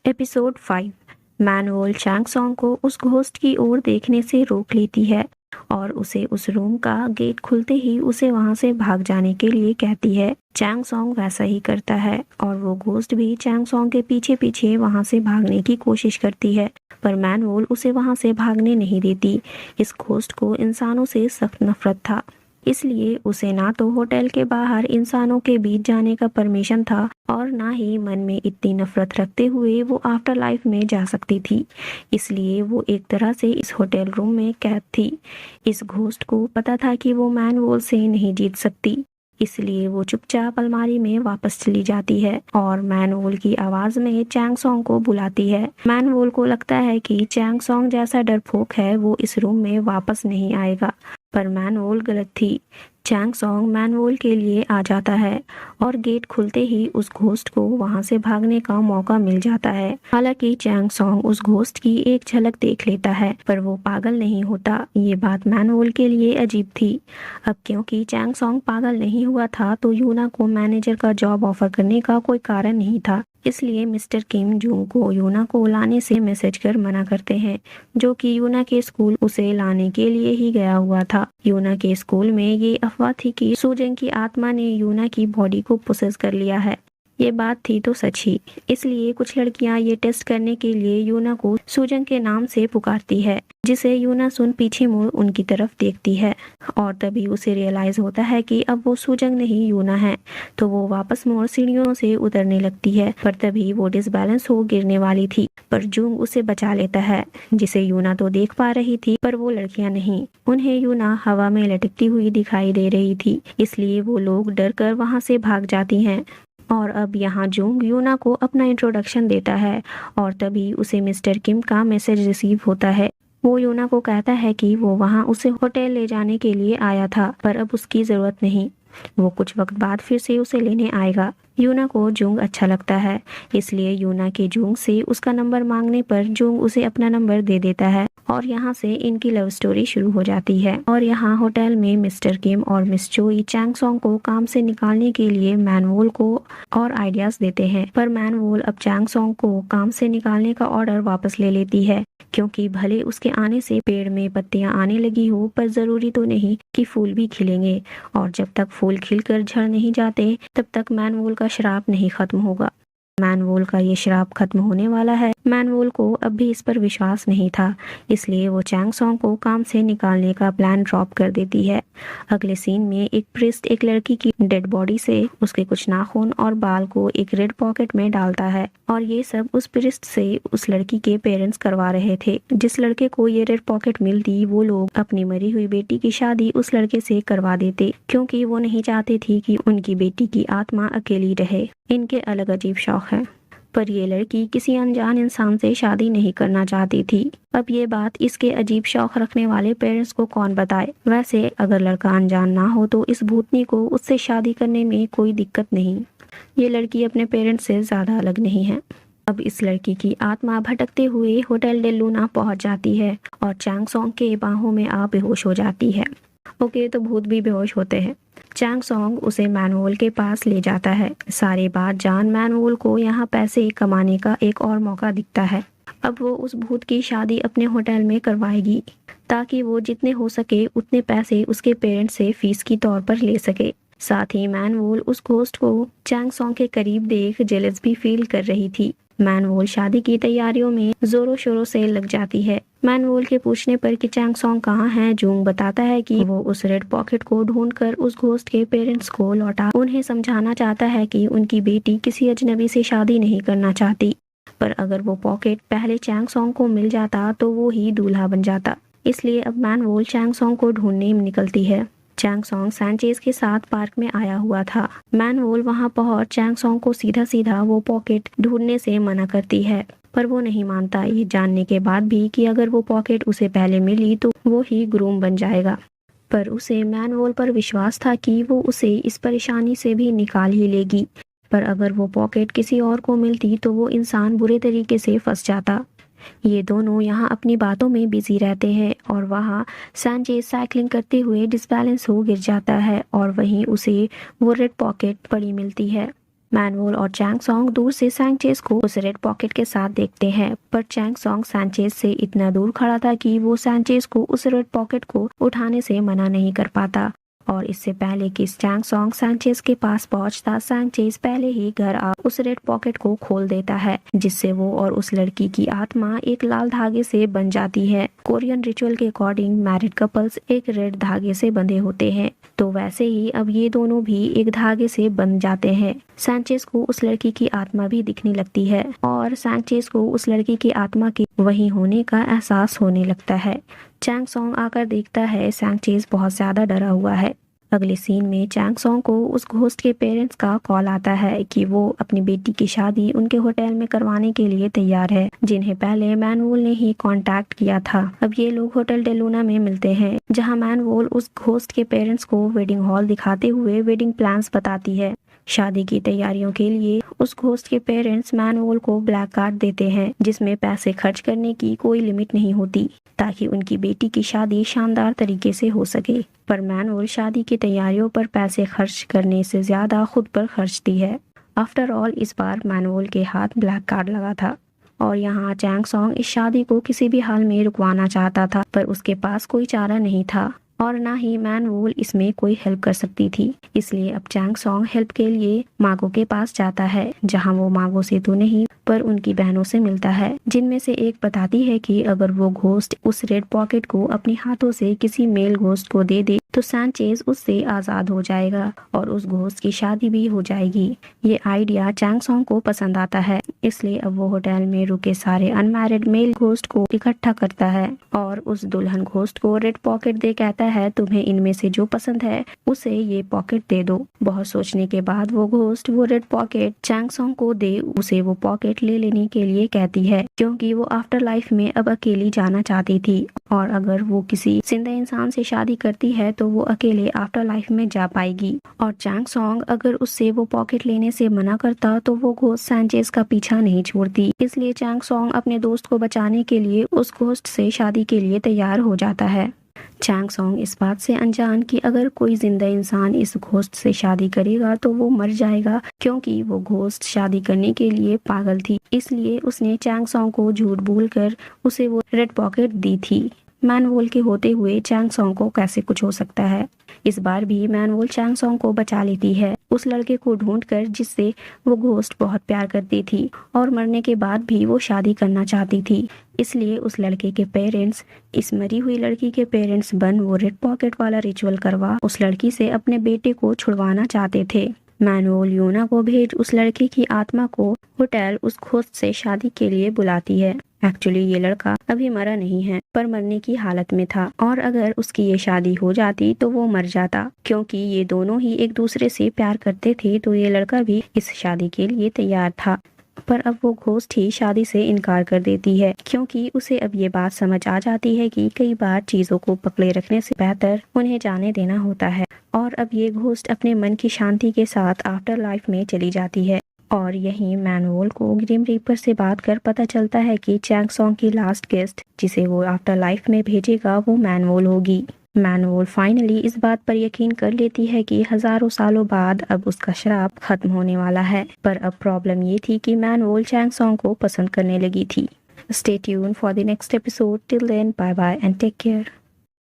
Episode 5। Manual Chang song को उस ghost की ओर देखने से रोक लेती है और उसे उस रूम का गेट खुलते ही उसे वहां से भाग जाने के लिए कहती है। चैंग सॉन्ग वैसा ही करता है और वो घोस्ट भी चैंग सॉन्ग के पीछे पीछे वहां से भागने की कोशिश करती है, पर मैनुअल उसे वहां से भागने नहीं देती। इस घोस्ट को इंसानों से सख्त नफरत था, इसलिए उसे ना तो होटल के बाहर इंसानों के बीच जाने का परमिशन था और ना ही मन में इतनी नफरत रखते हुए वो आफ्टर लाइफ में जा सकती थी। इसलिए वो एक तरह से इस होटल रूम में कैद थी। इस घोस्ट को पता था कि वो मैनुअल से नहीं जीत सकती, इसलिए वो चुपचाप अलमारी में वापस चली जाती है और मैनुअल की आवाज में चैंग सॉन्ग को बुलाती है। मैनुअल को लगता है कि चैंग सॉन्ग जैसा डरपोक है वो इस रूम में वापस नहीं आएगा, पर मैनुअल गलत थी। चैंग सॉन्ग मैनुअल के लिए आ जाता है और गेट खुलते ही उस घोस्ट को वहां से भागने का मौका मिल जाता है। हालांकि चैंग सॉन्ग उस घोस्ट की एक झलक देख लेता है, पर वो पागल नहीं होता। ये बात मैनुअल के लिए अजीब थी। अब क्योंकि चैंग सॉन्ग पागल नहीं हुआ था तो यूना को मैनेजर का जॉब ऑफर करने का कोई कारण नहीं था, इसलिए मिस्टर किम जूंग को यूना को लाने से मैसेज कर मना करते हैं, जो कि यूना के स्कूल उसे लाने के लिए ही गया हुआ था। यूना के स्कूल में ये अफवाह थी कि सूजन की आत्मा ने यूना की बॉडी को पोसेस कर लिया है। ये बात थी तो सच ही, इसलिए कुछ लड़कियां ये टेस्ट करने के लिए यूना को सूजन के नाम से पुकारती है, जिसे यूना सुन पीछे मुड़ उनकी तरफ देखती है और तभी उसे रियलाइज होता है कि अब वो सूजन नहीं यूना है। तो वो वापस मुड़ सीढ़ियों से उतरने लगती है, पर तभी वो डिसबैलेंस हो गिरने वाली थी, पर जूंग उसे बचा लेता है, जिसे यूना तो देख पा रही थी पर वो लड़कियां नहीं। उन्हें यूना हवा में लटकती हुई दिखाई दे रही थी, इसलिए वो लोग डर कर वहां से भाग जाती हैं। और अब यहाँ जूंग यूना को अपना इंट्रोडक्शन देता है और तभी उसे मिस्टर किम का मैसेज रिसीव होता है। वो यूना को कहता है कि वो वहाँ उसे होटल ले जाने के लिए आया था, पर अब उसकी जरूरत नहीं, वो कुछ वक्त बाद फिर से उसे लेने आएगा। यूना को जूंग अच्छा लगता है, इसलिए यूना के जूंग से उसका नंबर मांगने पर जूंग उसे अपना नंबर दे देता है और यहाँ से इनकी लव स्टोरी शुरू हो जाती है। और यहाँ होटल में मिस्टर किम और मिस चोई चैंग सॉन्ग को काम से निकालने के लिए मैनुअल को और आइडियाज देते हैं, पर मैनुअल अब चैंग सॉन्ग को काम से निकालने का ऑर्डर वापस ले लेती है, क्योंकि भले उसके आने से पेड़ में पत्तियां आने लगी हो, पर जरूरी तो नहीं कि फूल भी खिलेंगे, और जब तक फूल खिलकर झड़ नहीं जाते तब तक मैनुअल का श्राप नहीं खत्म होगा। मैनुअल का ये श्राप खत्म होने वाला है। मैनुअल को अब भी इस पर विश्वास नहीं था, इसलिए वो चैंग सॉन्ग को काम से निकालने का प्लान ड्रॉप कर देती है। अगले सीन में एक प्रिस्ट एक लड़की की डेड बॉडी से उसके कुछ नाखून और बाल को एक रेड पॉकेट में डालता है, और ये सब उस प्रिस्ट से उस लड़की के पेरेंट्स करवा रहे थे। जिस लड़के को ये रेड पॉकेट मिलती वो लोग अपनी मरी हुई बेटी की शादी उस लड़के से करवा देते, क्योंकि वो नहीं चाहते थे कि उनकी बेटी की आत्मा अकेली रहे। इनके अलग अजीब शौक है, पर ये लड़की किसी अनजान इंसान से शादी नहीं करना चाहती थी। अब ये बात इसके अजीब शौक रखने वाले पेरेंट्स को कौन बताए। वैसे अगर लड़का अनजान ना हो तो इस भूतनी को उससे शादी करने में कोई दिक्कत नहीं। ये लड़की अपने पेरेंट्स से ज्यादा अलग नहीं है। अब इस लड़की की आत्मा भटकते हुए होटल डे लूना पहुंच जाती है और चैंग सॉन्ग के बाहों में आ बेहोश हो जाती है। ओके, तो भूत भी बेहोश होते हैं। चैंग सॉन्ग उसे मैनुअल के पास ले जाता है। सारी बात जान मैनुअल को यहाँ पैसे कमाने का एक और मौका दिखता है। अब वो उस भूत की शादी अपने होटल में करवाएगी, ताकि वो जितने हो सके उतने पैसे उसके पेरेंट्स से फीस की तौर पर ले सके। साथ ही मैनुअल उस घोस्ट को चैंग सॉन्ग के करीब देख जेलस भी फील कर रही थी। मैनुअल शादी की तैयारियों में जोरों शोरों से लग जाती है। मैनुअल के पूछने पर कि चैंग सॉन्ग कहाँ है, जूंग बताता है कि वो उस रेड पॉकेट को ढूंढकर उस घोस्ट के पेरेंट्स को लौटा उन्हें समझाना चाहता है कि उनकी बेटी किसी अजनबी से शादी नहीं करना चाहती, पर अगर वो पॉकेट पहले चैंग सॉन्ग को मिल जाता तो वो ही दूल्हा बन जाता। इसलिए अब मैनुअल चैंग सॉन्ग को ढूंढने निकलती है। चैंग सॉन्ग सैंचेज के साथ पार्क में आया हुआ था। मैनुअल वहां पहुंच चैंग सॉन्ग को सीधा सीधा वो पॉकेट ढूंढने से मना करती है, पर वो नहीं मानता, ये जानने के बाद भी कि अगर वो पॉकेट उसे पहले मिली तो वो ही ग्रूम बन जाएगा। पर उसे मैनुअल पर विश्वास था कि वो उसे इस परेशानी से भी निकाल ही लेगी, पर अगर वो पॉकेट किसी और को मिलती तो वो इंसान बुरे तरीके से फंस जाता। ये दोनों यहाँ अपनी बातों में बिजी रहते हैं और वहाँ सैंचेज साइकिलिंग करते हुए डिसबैलेंस हो गिर जाता है और वहीं उसे वो रेड पॉकेट पड़ी मिलती है। मैनुअल और चैंग सॉन्ग दूर से सैंचेज को उस रेड पॉकेट के साथ देखते हैं, पर चैंग सॉन्ग सैंचेज से इतना दूर खड़ा था कि वो सैंचेज को उस रेड पॉकेट को उठाने से मना नहीं कर पाता। और इससे पहले कि चैंग सॉन्ग सैंचेज के पास पहुंचता, सैंचेज पहले ही घर आ उस रेड पॉकेट को खोल देता है, जिससे वो और उस लड़की की आत्मा एक लाल धागे से बन जाती है। कोरियन रिचुअल के अकॉर्डिंग मैरिड कपल्स एक रेड धागे से बंधे होते हैं, तो वैसे ही अब ये दोनों भी एक धागे से बंध जाते हैं। सैंचेज को उस लड़की की आत्मा भी दिखने लगती है और सैंचेज को उस लड़की की आत्मा के वहीं होने का एहसास होने लगता है। चैंग सॉन्ग आकर देखता है सैंचेज बहुत ज्यादा डरा हुआ है। अगले सीन में चैंग सॉन्ग को उस घोस्ट के पेरेंट्स का कॉल आता है कि वो अपनी बेटी की शादी उनके होटल में करवाने के लिए तैयार है, जिन्हें पहले मैनुअल ने ही कांटेक्ट किया था। अब ये लोग होटल डेलूना में मिलते हैं, जहां मैनुअल उस घोस्ट के पेरेंट्स को वेडिंग हॉल दिखाते हुए वेडिंग प्लान्स बताती है। शादी की तैयारियों के लिए उस घोस्ट के पेरेंट्स मैनुअल को ब्लैक कार्ड देते हैं, जिसमें पैसे खर्च करने की कोई लिमिट नहीं होती, ताकि उनकी बेटी की शादी शानदार तरीके से हो सके। पर मैनुअल शादी की तैयारियों पर पैसे खर्च करने से ज्यादा खुद पर खर्चती है। आफ्टर ऑल इस बार मैनुअल के हाथ ब्लैक कार्ड लगा था और यहाँ चैंग सॉन्ग इस शादी को किसी भी हाल में रुकवाना चाहता था, पर उसके पास कोई चारा नहीं था और ना ही मैनुअल इसमें कोई हेल्प कर सकती थी। इसलिए अब चैंग सॉन्ग हेल्प के लिए मागो के पास जाता है, जहां वो मागो से तो नहीं पर उनकी बहनों से मिलता है, जिनमें से एक बताती है कि अगर वो घोस्ट उस रेड पॉकेट को अपने हाथों से किसी मेल घोस्ट को दे दे तो सैंचेज उससे आजाद हो जाएगा और उस घोस्ट की शादी भी हो जाएगी। ये आइडिया चैंग सॉन्ग को पसंद आता है, इसलिए अब वो होटल में रुके सारे अनमैरिड मेल घोस्ट को इकट्ठा करता है और उस दुल्हन घोस्ट को रेड पॉकेट दे कहता है, तुम्हें इनमें से जो पसंद है उसे ये पॉकेट दे दो। बहुत सोचने के बाद वो घोस्ट वो रेड पॉकेट चैंग सॉन्ग को दे उसे वो पॉकेट ले लेने के लिए कहती है, क्योंकि वो आफ्टर लाइफ में अब अकेली जाना चाहती थी और अगर वो किसी जिंदा इंसान से शादी करती है तो वो अकेले आफ्टर लाइफ में जा पाएगी। और चैंग सॉन्ग अगर उससे वो पॉकेट लेने से मना करता तो वो घोस्ट सैंचेज का पीछा नहीं छोड़ती, इसलिए चैंग सॉन्ग अपने दोस्त को बचाने के लिए उस घोस्ट से शादी के लिए तैयार हो जाता है। चैंग सॉन्ग इस बात से अनजान कि अगर कोई जिंदा इंसान इस घोस्ट से शादी करेगा तो वो मर जाएगा, क्योंकि वो घोस्ट शादी करने के लिए पागल थी, इसलिए उसने चैंग सॉन्ग को झूठ बोलकर उसे वो रेड पॉकेट दी थी। मैनुअल के होते हुए चैंग सॉन्ग को कैसे कुछ हो सकता है। इस बार भी मैनुअल चैंग सॉन्ग को बचा लेती है, उस लड़के को ढूंढकर जिससे वो घोस्ट बहुत प्यार करती थी और मरने के बाद भी वो शादी करना चाहती थी। इसलिए उस लड़के के पेरेंट्स इस मरी हुई लड़की के पेरेंट्स बन वो रेड पॉकेट वाला रिचुअल करवा उस लड़की से अपने बेटे को छुड़वाना चाहते थे। मैनुअल यूना को भेज उस लड़की की आत्मा को होटल उस घोस्ट से शादी के लिए बुलाती है। एक्चुअली ये लड़का अभी मरा नहीं है, पर मरने की हालत में था और अगर उसकी ये शादी हो जाती तो वो मर जाता, क्योंकि ये दोनों ही एक दूसरे से प्यार करते थे, तो ये लड़का भी इस शादी के लिए तैयार था। पर अब वो घोस्ट ही शादी से इनकार कर देती है, क्योंकि उसे अब ये बात समझ आ जाती है कि कई बार चीजों को पकड़े रखने से बेहतर उन्हें जाने देना होता है। और अब ये घोस्ट अपने मन की शांति के साथ आफ्टर लाइफ में चली जाती है। और यहीं मैनुअल को ग्रिम रीपर से बात कर पता चलता है कि चैंग सॉन्ग की लास्ट गेस्ट जिसे वो आफ्टर लाइफ में भेजेगा वो मैनुअल होगी। मैनुअल फाइनली इस बात पर यकीन कर लेती है कि हजारों सालों बाद अब उसका श्राप खत्म होने वाला है, पर अब प्रॉब्लम ये थी कि मैनुअल चैंग सॉन्ग को पसंद करने लगी थी। Stay tuned for the next episode. Till then, bye bye and take care.